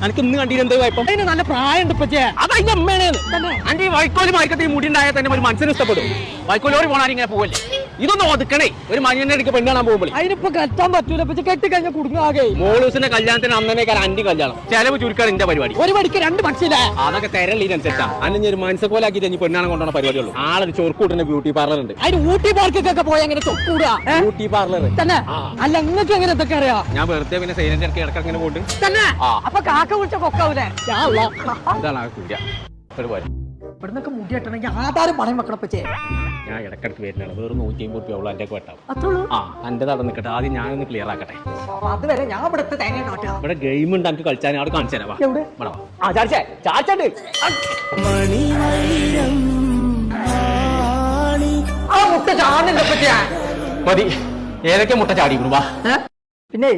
എനിക്ക് ഇന്ന് കണ്ടിട്ട് എന്താ കുഴപ്പം? അതിന് നല്ല പ്രായമുണ്ട് ഇപ്പച്ചേ. അത് അതിന്റെ അമ്മയാണ്. അന്റെ ഈ വൈക്കോല് മാർക്കറ്റ് ഈ മുടി ഉണ്ടായാൽ തന്നെ ഒരു മനസ്സിന് ഇഷ്ടപ്പെടും. വൈക്കോലോട് പോണാൽ ഇങ്ങനെ പോവല്ലേ? ഇതൊന്നും ഒതുക്കണേ. ഒരു മഞ്ഞന്റെ ഇടയ്ക്ക് പെണ്ണ് കാണാൻ പോകുമ്പോൾ അതിനിപ്പോ കെട്ടാൻ പറ്റൂല. കെട്ടി കഴിഞ്ഞാൽ കുടുങ്ങാകെ. മോളൂസിന്റെ കല്യാണത്തിന് അന്നേക്കാൾ അന്റെ കല്യാണം ചെലവ് ചുരുക്കാണ് എന്റെ പരിപാടി. ഒരു മണിക്ക് 2 പക്ഷിയില്ല. അതൊക്കെ തെരലീനനുസരിച്ചാ. അന്നെ ഒരു മനസ്സോലാക്കിയിട്ട് ഇനി പെണ്ണാണ് കൊണ്ടുപോണ പരിപാടിയുള്ളൂ. ആളൊരു ചൊറുക്കൂട്ടിന്റെ ബ്യൂട്ടി പാർലർ ഉണ്ട്. അതിന് ഊട്ടി പാർക്കൊക്കെ പോയി അങ്ങനെ ചൊക്കൂടാ. ബ്യൂട്ടി പാർലർ തന്നെ. അല്ല നിങ്ങൾക്ക് എങ്ങനെ ഇതൊക്കെ അറിയാം? ഞാൻ വെറുതെ പിന്നെ സൈലന്റ് ഇടയ്ക്ക് ഇടയ്ക്ക് അങ്ങനെ പോയിട്ട് തന്നെ. അപ്പൊ കാക്ക വിളിച്ച കൊക്കാവൂലേ? ഇതാണ് ആ കുര്യ പരിപാടി. ഇവിടുന്നൊക്കെ മുടി കെട്ടണമെങ്കിൽ ആധാരം പണയം വെക്കണം പച്ചേ. ഞാൻ ഇടക്കിടക്ക് വരുന്നതാണ്. വെറും 150 ഉള്ളൂ എൻ്റെ വെട്ടാവും. അത്രയുള്ളൂ. എന്റെ തടം നിൽക്കട്ടെ. ആദ്യം ഞാനൊന്ന് ക്ലിയർ ആക്കട്ടെ. അതുവരെ ഞാൻ ഇവിടുത്തെ തേങ്ങ കാട്ടാ. ഇവിടെ ഗെയിം ഉണ്ട് എനിക്ക് കളിച്ചാൽ അവിടെ കാണിച്ചു തരാം. എവിടെ? ചാച്ചണ്ട് ആ മുട്ട ചാടുന്നില്ല പച്ചേ. മതി. ഏതൊക്കെ മുട്ട ചാടി പിന്നെ